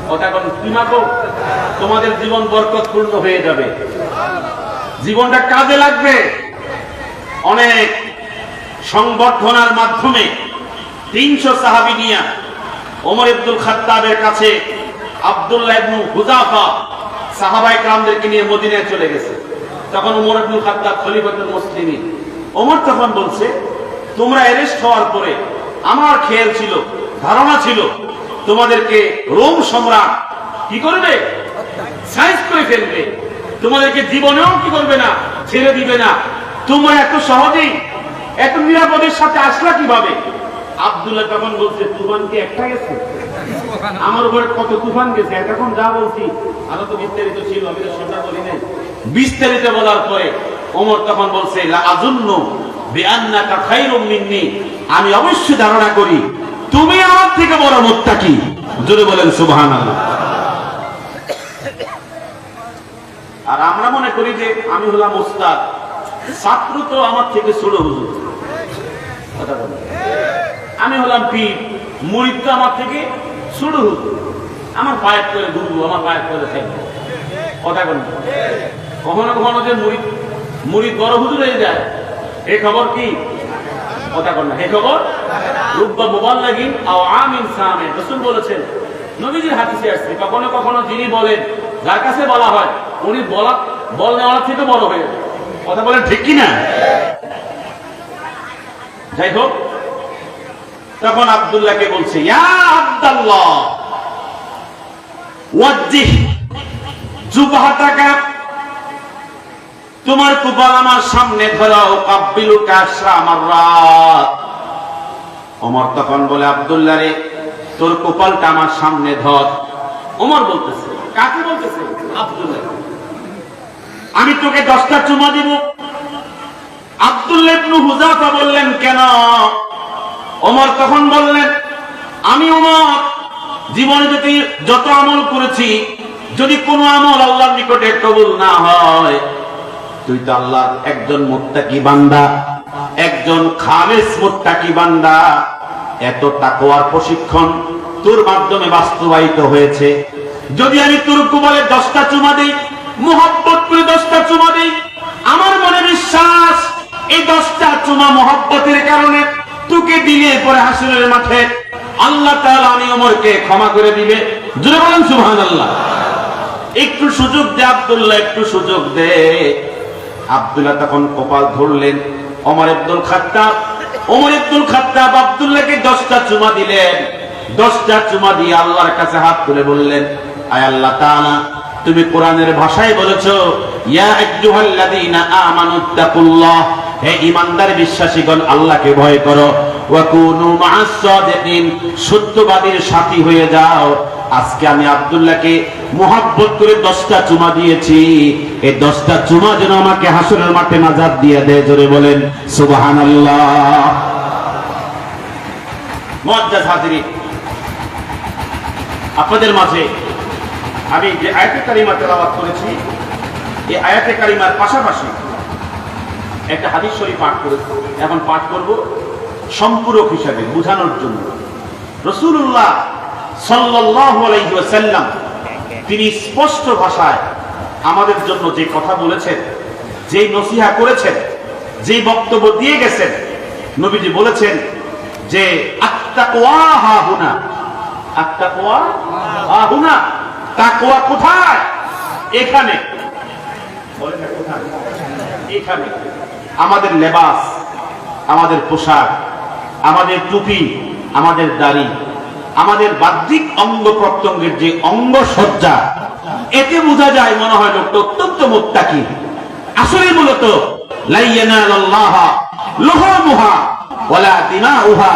কথা কোন কি মাখো? তোমাদের জীবন বরকতপূর্ণ হয়ে যাবে, জীবনটা কাজে লাগবে। অনেক সংবর্ধনার মাধ্যমে 300 সাহাবী নিয়ে ওমর ইবনুল খাত্তাবের কাছে আব্দুল্লাহ ইবনে হুযাফা সাহাবায়ে কেরামদেরকে নিয়ে মদিনায় চলে গেছে। তখন ওমর ইবনুল খাত্তাব খলিফাতুল মুসলিমিন। ওমর তখন বলছে, তোমরা অ্যারেস্ট হওয়ার পরে আমার খেয়াল ছিল, ধারণা ছিল তোমাদেরকে রোম সম্রাট কি করবে, সাইজ করে ফেলবে, তোমাদেরকে জীবনেও কি করবে না, ছেড়ে দিবে না। তোমরা এত সহজেই এত নিরাপদের সাথে আসলা কিভাবে? আব্দুল্লাহ তখন বলছে, তুফান কি একটা গেছে? আমার উপরে কত তুফান গেছে, এখন যা বলছি আরো তো বিস্তারিত ছিল, আমি তো সবটা বলি নাই। বিস্তারিত বলার পরে ওমর তখন বলছে, লা আযুন্নু বিআন্নাকা খায়রুম মিন্নি, আমি অবশ্যই ধারণা করি তুমি আমার থেকে বড় মুত্তাকি। জোরে বলেন সুবহানাল্লাহ। আর আমরা মনে করি যে আমি হলাম ওস্তাদ, ছাত্র তো আমার থেকে ছোট হুজুর। আমি হলাম পীর, মুরিদ তো আমার থেকে ছোট হুজুর। আমার পায়ের করে ঘুরবো, আমার পায়ের করে থাকবো। কথা বল। কখনো কখনো যে মুরিদ বড় হুজুর হয়ে যায়, এই খবর কি? কথা বল না, এই খবর রুব্বা মুবাল্লিগিন আও আমিন সামিন। রাসূল বলেছেন, নবীজির হাদিসে আসছে, কখনো কখনো যিনি বলেন, যার কাছে বলা হয়, উনি বল নেওয়ার থেকে বড় হয়ে যায়। কথা বলেন ঠিক কিনা? যাই হোক, তখন আব্দুল্লাহকে বলছে, ইয়া আব্দুল্লাহ ওয়াজ্জিহ জুবহাতাকা, তোমার কপাল আমার সামনে ধরাও, কাব্বিলুকা আশরা মাররাত। ওমর তখন বলে, আব্দুল্লাহ রে, তোর কপালটা আমার সামনে ধর। ওমর বলতেছে, কাকে বলতেছে? আব্দুল্লাহ। আমি তোকে 10টা চুমা দিব। আব্দুল্লাহ ইবনে হুযাফা বললেন, কেন? ওমর তখন বললেন, আমি ওমর জীবনে যত আমল করেছি, যদি কোনো আমল আল্লাহর নিকটে কবুল না হয়, তুই তো আল্লাহর একজন মুত্তাকি বান্দা, একজন খালেস মুত্তাকি বান্দা। এত তাকওয়ার প্রশিক্ষণ তোর মাধ্যমে বাস্তবায়িত হয়েছে। যদি আমি তোর কপালে 10টা চুমা দেই, মুহাব্বত করে 10টা চুমা দেই, আমার মনে বিশ্বাস এই 10টা চুমা মুহাব্বতের কারণে তোকে দিলে পরে হাসরের মাঠে আল্লাহ তাআলা আমি ওমরকে ক্ষমা করে দিবে। জোরে বলেন সুবহানাল্লাহ। একটু সুযোগ দে আব্দুল্লাহ, একটু সুযোগ দে। আব্দুল্লাহ তখন কপাল ধরলেন। ওমর ইবনুল খাত্তাব আব্দুল্লাহকে 10টা চুমা দিলেন। 10টা চুমা দিয়ে আল্লাহর কাছে হাত তুলে বললেন, আয় আল্লাহ তাআলা, তুমি কোরআনের ভাষায় বলেছো, ইয়া আইয়ুহাল্লাযীনা আমানুত্তাকুল্লাহ, হে ঈমানদার বিশ্বাসীগণ, আল্লাহকে ভয় করো, ওয়া কুনু মা'আস সাদিকিন, সত্যবাদীর সাথী হয়ে যাও। আজকে আমি আব্দুল্লাহকে মুহাব্বত করে 10টা চুমা দিয়েছি, এই 10টা চুমা যেন আমাকে হাসরের মাঠে নাজাত দিয়ে দেয়। জোরে বলেন সুবহানাল্লাহ। মুআজ্জাজ হাজিরিন, আপনাদের মাঝে আমি যে আয়াতে কারিমা তেলাওয়াত করেছি, এই আয়াতে কারিমার পাশাপাশি একটা হাদিস শরীফ পাঠ করেছি। এখন পাঠ করব সম্পূরক হিসাবে বোঝানোর জন্য। রাসূলুল্লাহ সাল্লাল্লাহু আলাইহি ওয়াসাল্লাম তিনি স্পষ্ট ভাষায় আমাদের জন্য যে কথা বলেছেন, যে নসিহা করেছেন, যে বক্তব্য দিয়ে গেছেন, নবীজি বলেছেন যে আত-তাকওয়া হাহুনা, আত-তাকওয়া হাহুনা, তাকওয়া কোথায়? এখানে। বলেন না কোথায়? এখানে। আমাদের লেবাস, আমাদের পোশাক, আমাদের টুপি, আমাদের দাড়ি, আমাদের বাহ্যিক অঙ্গ প্রত্যঙ্গের যে অঙ্গ সজ্জা, এতে বোঝা যায় মনে হয় লোকটা অত্যন্ত মুত্তাকি। আসলে মূলত লা ইয়ানালুল্লাহা লুহুমুহা ওয়ালা দিমাউহা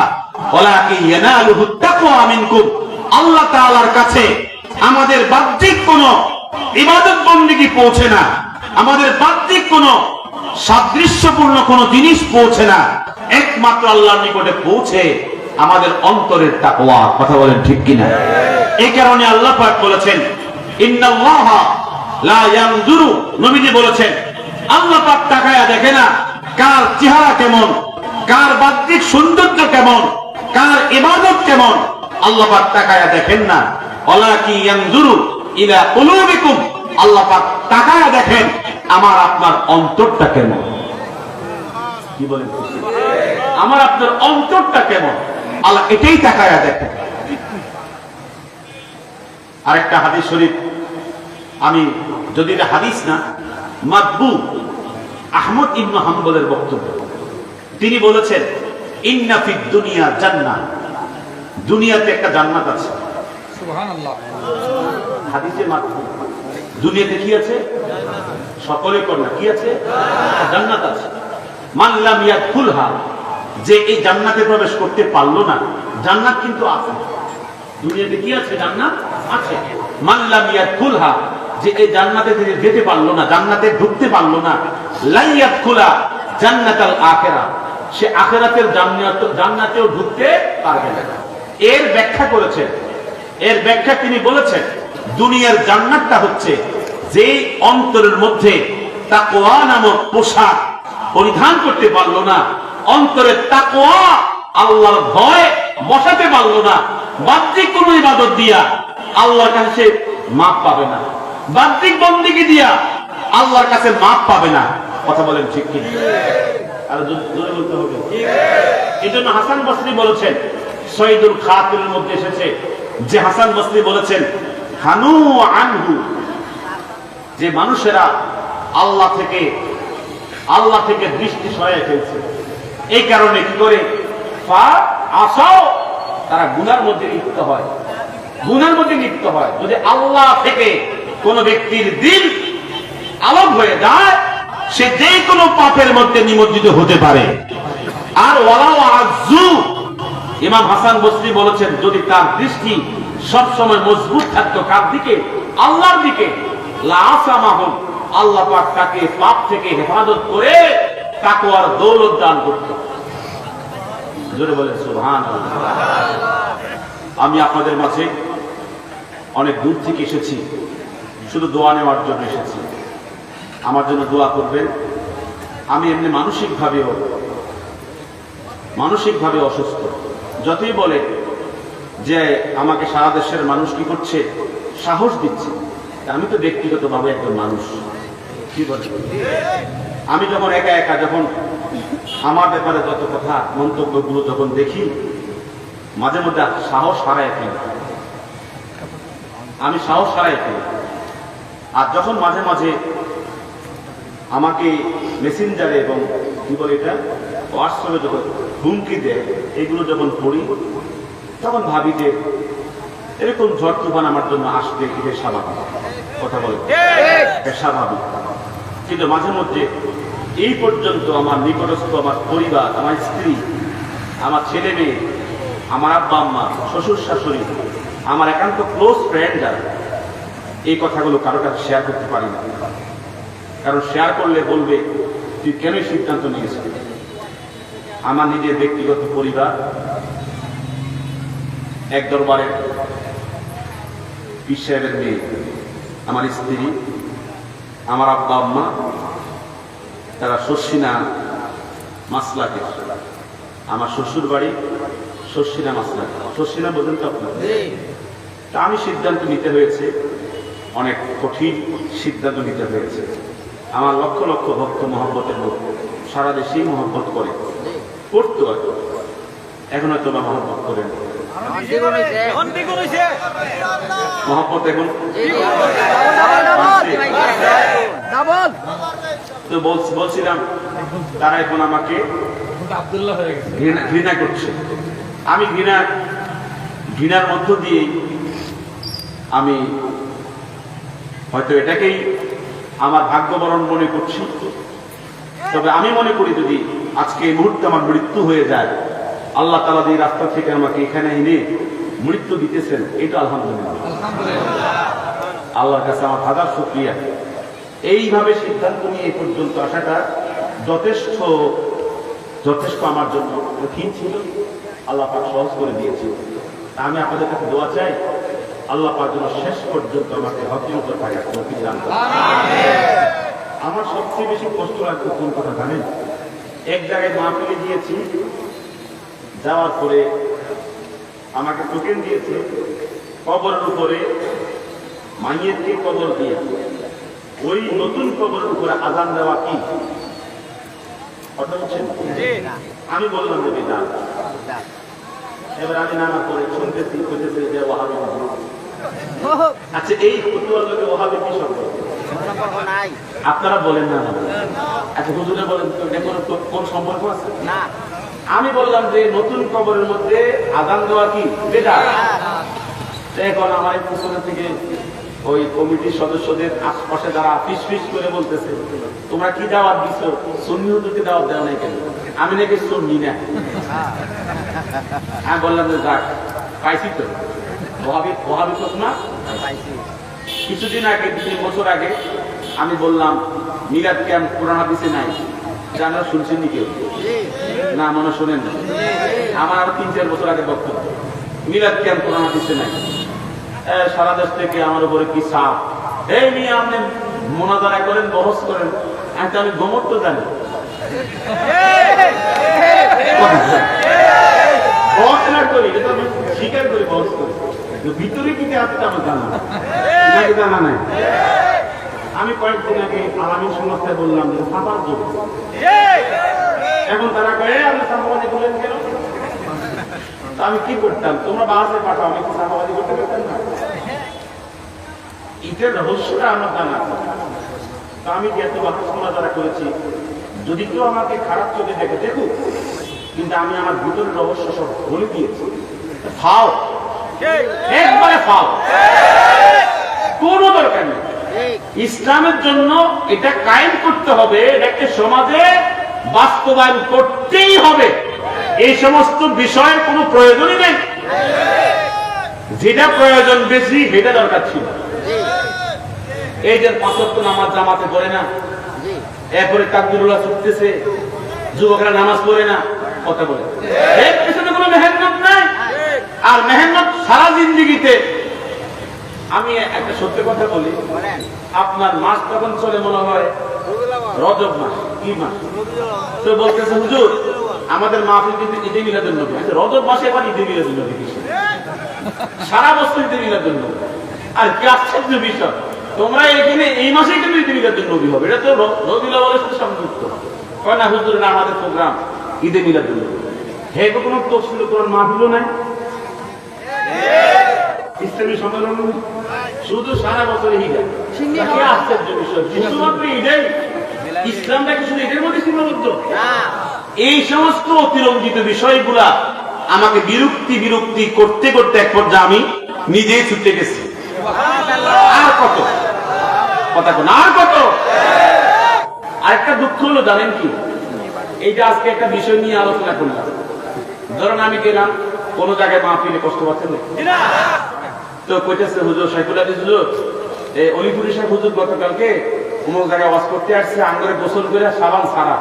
ওয়ালাকিন ইয়ানালুহুত তাকওয়া মিনকুম। আল্লাহ তাআলার কাছে আমাদের বাহ্যিক কোন ইবাদত বন্দেগী পৌঁছে না, আমাদের বাহ্যিক কোন সাদৃশ্যপূর্ণ কোন জিনিস পৌঁছে না। একমাত্র আল্লাহর নিকটে পৌঁছে আমাদের অন্তরের তাকওয়া। কথা বলেন ঠিক কিনা? এই কারণে আল্লাহ পাক বলেছেন, ইন্নাল্লাহা লা ইয়ানজুরু, নবীজি বলেছেন, আল্লাহ পাক তাকায়া দেখে না কার চেহারা কেমন, কার বাহ্যিক সৌন্দর্য কেমন, কার ইবাদত কেমন। আল্লাহ পাক তাকায়া দেখেন না, ওয়ালাকিন ইয়ানজুরু ইলা কুলুবিকুম, আল্লাহ পাক তাকায়া দেখেন আমার আপনার অন্তরটা কেমন। কি বলেন? আমার আপনার অন্তরটা কেমন, আল্লাহ এটাই তাকায়া দেখেন। আরেকটা হাদিস শরীফ, আমি যদি এটা হাদিস না, মাতবু আহমদ ইবনে হাম্বলের বক্তব্য। তিনি বলেছেন, ইন্না ফিদ দুনিয়া জান্নাহ, দুনিয়াতে একটা জান্নাত আছে। সুবহানাল্লাহ। হাদিসে মাতবু, দুনিয়াতে কি আছে? সকলে কর না, কি আছে? জান্নাত আছে। মান লাম ইয়াদখুলহা, যে এই জান্নাতে প্রবেশ করতে পারলো না। জান্নাত কিন্তু আছে, দুনিয়াতে কি আছে? জান্নাত আছে। মান লাম ইয়াদখুলহা, যে এই জান্নাতে যেতে পারলো না, জান্নাতে ঢুকতে পারলো না। লা ইয়াদখুলা জান্নাতাল আখিরা, সে আখিরাতের জান্নাতেও ঢুকতে পারবে না। এর ব্যাখ্যা করেছেন, এর ব্যাখ্যা তিনি বলেছেন দুনিয়ার জান্নাতটা হচ্ছে যে অন্তরের মধ্যে তাকওয়া নামক পোশাক পরিধান করতে পারলো না, অন্তরের তাকওয়া আল্লাহর ভয় বসাতে পারলো না, বাহ্যিক কোন ইবাদত দিয়া আল্লাহর কাছে সে মাপ পাবে না, বাহ্যিক বন্দেগী দিয়া আল্লাহর কাছে মাপ পাবে না। কথা বলেন ঠিক কি? আর জোরে বলতে হবে। এই জন্য হাসান বসরি বলেছেন, সৈয়দুল খাতুনের মধ্যে এসেছে যে হাসান বসরি বলেছেন হানু আনহু, যে মানুষেরা আল্লাহ থেকে দৃষ্টি সরায় ফেলছে, এই কারণে কি করে তারা গুনার মধ্যে লিপ্ত হয়, গুনার মধ্যে লিপ্ত হয়। যদি আল্লাহ থেকে কোন ব্যক্তির দিল আলোক হয়ে যায়, সে যে কোনো পাপের মধ্যে নিমজ্জিত হতে পারে। আর ওয়ালাউ আযু, ইমাম হাসান বসরি বলেছেন যদি তার দৃষ্টি সবসময় মজবুত থাকতো কার দিকে? আল্লাহর দিকে, লা আসামাহুম, আল্লাহ পাক তাকে পাপ থেকে হেফাজত করে তাকওয়ার দৌলত দান করতেন। জোরে বলেন সুবহানাল্লাহ। আমি আপনাদের মাঝে অনেক দূর থেকে এসেছি, শুধু দোয়া নেওয়ার জন্য এসেছি। আমার জন্য দোয়া করবেন। আমি এমনি মানসিকভাবে অসুস্থ। যতই বলে যে আমাকে সারা দেশের মানুষ কি করছে, সাহস দিচ্ছে, আমি তো ব্যক্তিগতভাবে একজন মানুষ। কি বলে, আমি যখন একা যখন আমার ব্যাপারে যত কথা মন্তব্যগুলো যখন দেখি, মাঝে মধ্যে সাহস হারায় ফেলি, আমি সাহস হারায় ফেলি। আর যখন মাঝে মাঝে আমাকে মেসেঞ্জারে এবং কি বলে এটা হোয়াটসঅ্যাপে যখন হুমকি দেয়, এগুলো যখন পড়ি, তখন ভাবি যে এরকম ঝড় তুফান আমার জন্য আসবে, এটা স্বাভাবিক। কথা বলে স্বাভাবিক। কিন্তু মাঝে মধ্যে এই পর্যন্ত আমার নিকটস্থ আমার পরিবার, আমার স্ত্রী, আমার ছেলে মেয়ে, আমার আব্বা আম্মা, শ্বশুর শাশুড়ি, আমার একান্ত ক্লোজ ফ্রেন্ড যারা, এই কথাগুলো কারো কাছে শেয়ার করতে পারি না। কারণ শেয়ার করলে বলবে তুই কেন সিদ্ধান্ত নিয়েছিস। আমার নিজের ব্যক্তিগত পরিবার, এক দরবারের পীর সাহেবের মেয়ে, আমার স্ত্রী, আমার আব্বা আম্মা, তারা শর্ষিনা মাসলাকে, আমার শ্বশুর বাড়ি শর্ষিনা মাসলাকে। শর্ষিনা বোঝেন তো আপনার? তা আমি সিদ্ধান্ত নিতে হয়েছে, অনেক কঠিন সিদ্ধান্ত নিতে হয়েছে। আমার লক্ষ লক্ষ ভক্ত মহব্বতের লোক সারা দেশেই মহব্বত করে, করতো আর এখন হয়তো বা মহব্বত করেন, মহব্বত এখন তো বলছিলাম, তারা এখন আমাকে ঘৃণা করছে। আমি ঘৃণার মধ্য দিয়ে আমি হয়তো এটাকেই আমার ভাগ্যবরণ মনে করছি। তবে আমি মনে করি যদি আজকে এই মুহূর্তে আমার মৃত্যু হয়ে যায়, আল্লাহ তাআলা এই রাস্তা থেকে আমাকে এখানে এনে মৃত্যু দিতেছেন, এটা আলহামদুলিল্লাহ। আল্লাহর কাছে আমার হাজার শুকরিয়া। এইভাবে সিদ্ধান্ত নিয়ে এই পর্যন্ত আসাটা যথেষ্ট আমার জন্য কঠিন ছিল। আল্লাহ পাক সহজ করে দিয়েছিল। আমি আপনাদের কাছে দোয়া চাই, আল্লাহ পাক যেন শেষ পর্যন্ত আমাকে হকীকত থাকার তৌফিক দান করেন। আমার সবচেয়ে বেশি কষ্ট লাগতো কোন কথা জানেন? এক জায়গায় মাহফিলে গিয়েছি, যাওয়ার পরে আমাকে টোকেন দিয়েছে, কবরের উপরে মাইয়েরকে কবর দিয়ে ওই নতুন কবরের উপরে আযান দেওয়া কি কথা বলছেন? আমি বললাম যে না। এবার আমি নানা করে শুনতেছি যে ওয়াহাবি। আচ্ছা, এই ফতোয়ার লোকে ওয়াহাবি কি সম্পর্ক? আপনারা বলেন না। আচ্ছা, হুজুরে বলেন কোন সম্পর্ক আছে? না। আমি বললাম যে নতুন কবরের মধ্যে আযান দেওয়া কি বেদাত। এখন আমার পিছনে থেকে ওই কমিটির সদস্যদের আশপাশে যারা ফিস ফিস করে বলতেছে, তোমরা কি দাওয়াত দিচ্ছ, সুন্নি হুজুরকে দাওয়াত দেওয়া নাই কেন? আমি নাকি সুন্নি না। আমি বললাম যে যাক, পাইছি তো ওহাবি না। কিছুদিন আগে, 2-3 বছর আগে আমি বললাম মিলাদ ক্যাম্প কোরআন হাদিসে নাই, আপনারা শুনছেন নি কেউ? না, মনে শোনেন না। আমার আরো 3-4 বছর আগে বক্তব্য, মিলাদ ক্যাম্প কোরআন হাদিসে নাই। সারা দেশ থেকে আমার উপরে কি চাপ, এই নিয়ে আপনি মোনাজারা করেন, বহস করেন। আমি গোমর তো জানি, বহস না করি, এটা আমি স্বীকার করি, বহস করি, ভিতরে কি আছে আমার জানা নাকি জানা নাই। আমি কয়েকদিন আগে আলামী সংস্থায় বললাম যে সাফার যোগ, এখন তারা কয়ে আপনি সাফাবাদী বললেন কেন? আমি কি করতাম, তোমরা বাসে পাঠাও, আমি কি সাফাবাদী করতে পারতাম না? এটার রহস্যটা আমার জানা আছে। তা আমি যেহেতু বাসনা যারা করেছি, যদি কেউ আমাকে খারাপ চোখে দেখে দেখুক, কিন্তু আমি আমার ভিতরের রহস্য সব বলে দিয়েছি। ফাও, একবারে ফাও, কোনো দরকার নেই। ইসলামের জন্য এটা কায়েম করতে হবে, এটাকে সমাজে বাস্তবায়ন করতেই হবে। এই সমস্ত বিষয়ের কোনো প্রয়োজনই নেই, যেটা প্রয়োজন বেশি সেটা দরকার ছিল। এই যে 5 ওয়াক্ত নামাজ জামাতে পড়ে না, এরপরে তাকবীরুল্লাহ ছুটতেছে, যুবকরা নামাজ পড়ে না, কথা বলে, এর পিছনে কোনো মেহনত নাই। আর মেহনত সারা জিন্দেগিতে, আমি একটা সত্যি কথা বলি, আপনার মাস তখন চলে মনে হয় রজব মাস, কি মাস, তো বলতেছে হুজুর আমাদের মাহফিল কিন্তু ঈদে মিলাদুন নবী, রজব মাসে এবার ঈদে মিলাদুন নবী, সারা বছর ঈদে মিলাদুন নবী। আর কি আশ্চর্য বিষয়, তোমরা এখানে এই মাসেই কিন্তু ঈদে মিলাদুন নবী হবে, এটা তো রবিউল আউয়ালের সাথে সংযুক্ত। কয় না হুজুর, না আমাদের প্রোগ্রাম ঈদে মিলাদুন নবী। হে তো কোনো তফসিল কোরআন মাহফিলও নাই, ইসলামী সম্মেলন, শুধু সারা বছর ঈদ। কি আশ্চর্য বিষয়, শুধুমাত্র ঈদেই ইসলামটা কি শুধু ঈদের মধ্যে সীমাবদ্ধ? এই সমস্ত অতিরঞ্জিত বিষয়গুলা আমাকে বিরক্তি করতে করতে এক পর্যায়ে আমি নিজেই ছুটে গেছি। আর কত কথা কোন, আর কত। আরেকটা দুঃখ হলো জানেন কি, এই যে আজকে একটা বিষয় নিয়ে আলোচনা করলাম, ধরুন আমি গেলাম কোন জায়গায় মাহফিলে, কষ্ট পাচ্ছেন না, তো কইতেছে হুজুর সাইকুল হাদিস হুজুর, এই অলিপুরি সাহেব হুজুর গতকালকে অমুক জায়গায় ওয়াজ করতে আসছে, আঙ্গুরে গোসল করে সাবান ছাড়া।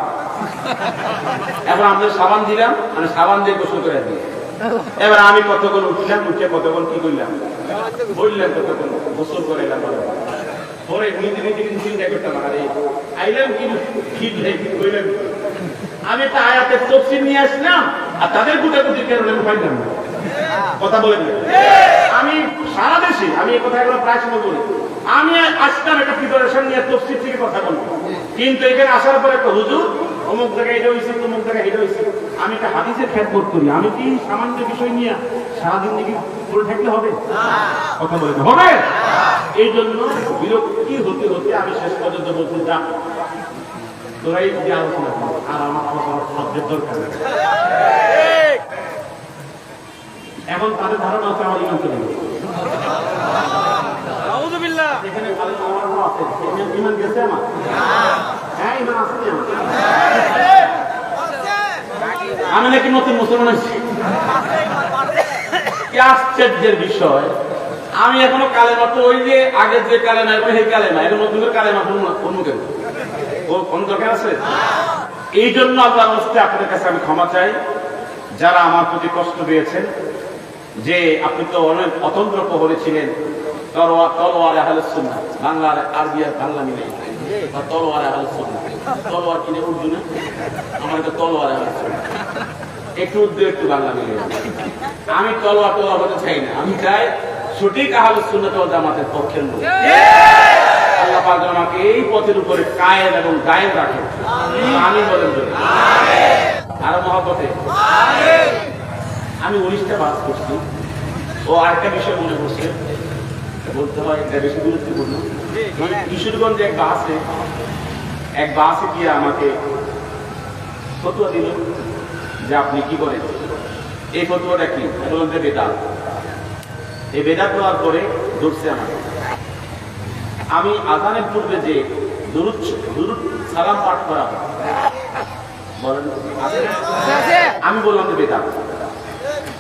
এবার আমাদের সাবান দিলাম, মানে সাবান দিয়ে গোসল করে দিই। এবার আমি কতক্ষণ উঠলাম, উঠে কতক্ষণ কি করলাম, বললাম কতক্ষণ গোসল করে এলাম, পরে নিজে নিজে কিন্তু চিন্তা করতাম, আরে আইলাম কি বললাম, আমি একটা আয়াতের তফসির নিয়ে আসলাম, আর তাদের গুটাগুটির কারণে আমি পাইলাম না। কথা বলেন, আমি সারা দেশে, আমি এই কথাগুলো প্রায় সময় বলি, আমি আসলাম একটা প্রিপারেশন নিয়ে তফসির থেকে কথা বলবো, কিন্তু এখানে আসার পরে একটা হুজুর অমুক জায়গায় এটা হয়েছে, অমুক জায়গায় এটা হয়েছে, আমি একটা হাদিসের খেদমত করি, আমি কি সামান্য বিষয় নিয়ে সারাদিন দিকে পড়ে থাকলে হবে? কথা বলে হবে। এই জন্য বিরক্তি হতে হতে আমি শেষ পর্যন্ত বলতে যা তোরাই যে আলোচনা করি, আর আমার সাবজেক্ট দরকার। এখন তাদের ধারণা হচ্ছে আমার ইমান চলে গেছে, এখানে ইমান গেছে আমার, হ্যাঁ ইমান আসেনি আমার, আমি নাকি নতুন মুসলমান আছি। কি আশ্চর্যের বিষয়, আমি এখনো কালেমা, তো ওই যে আগের যে কালেমা, এখন সেই কালেমা, এখন নতুন করে কালেমা অন্য কেন, ও কোন দরকার আছে? এই জন্য আল্লাহর হস্তে আপনাদের কাছে আমি ক্ষমা চাই, যারা আমার প্রতি কষ্ট দিয়েছেন, যে আপনি তো অনেক অতন্ত্র প্রহরী ছিলেন, তলোয়ারে আহলুস সুন্নাহ, বাংলার আরবি আর বাংলা মিলে তলোয়ারে আহলুস সুন্নাহ, তলোয়ার কিনে উর্দু না, আমার এটা তলোয়ারে আহলুস সুন্নাহ, একটু উর্দু একটু বাংলা মিলে। আমি তলোয়ার হতে চাই না, আমি চাই সঠিক আহলুস সুন্নাহ ওয়াল জামাতের পক্ষের লোক। আল্লাহ পাক আমাকে এই পথের উপরে কায়েম এবং দায়েম রাখেন, আমিন বলেন। আরো মহব্বতে আমি 19টা বাস করছি। ও আরেকটা বিষয় মনে করছে, বলতে হয় এটা বেশি গুরুত্বপূর্ণ। কিশোরগঞ্জে এক বাসে গিয়ে আমাকে ফতোয়া দিল যে আপনি কি করেন, এই ফতোয়াটা কি, বললাম যে বেদাত। এই বেদাত দেওয়ার পরে ধরছে আমাকে, আমি আজানের পূর্বে যে দুরূদ সালাম পাঠ করা হয়, বলেন আমি বললাম যে বেদাত।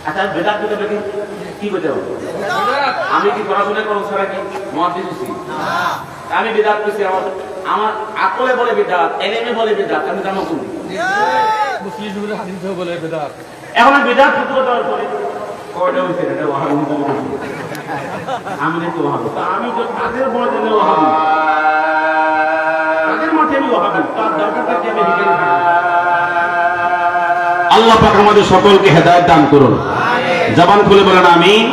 আচ্ছা বেদাত বলতে কি বলতে হবে? আমি কি পড়াশোনা করবো ছাড়া কি মুহাদ্দিস হইছি? আমি বেদাত করছি, আমার আকলে বলে বেদাত, এলেমে বলে বেদাত, আমি জানো কোন মুসলিম হাদিস বলে বেদাত। এখন আমি বেদাত ফতোয়া দেওয়ার পরে কয়টা হইছে এটা ওয়াহাবি, আমি নাকি ওয়াহাবি, আমি তো তাদের বলে দিলে ওয়াহাবি, তাদের মাঠে আমি ওয়াহাবি, তার দরকারটা কি আমি লিখে রাখবো? আল্লাহ পাক আমাদের সকলকে হেদায়েত দান করুন। জবান খুলে বলেন আমিন।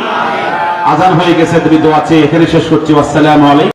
আজান হয়ে গেছে, তুমি দোয়া চেয়ে এখানে শেষ করছি। আসসালামু আলাইকুম।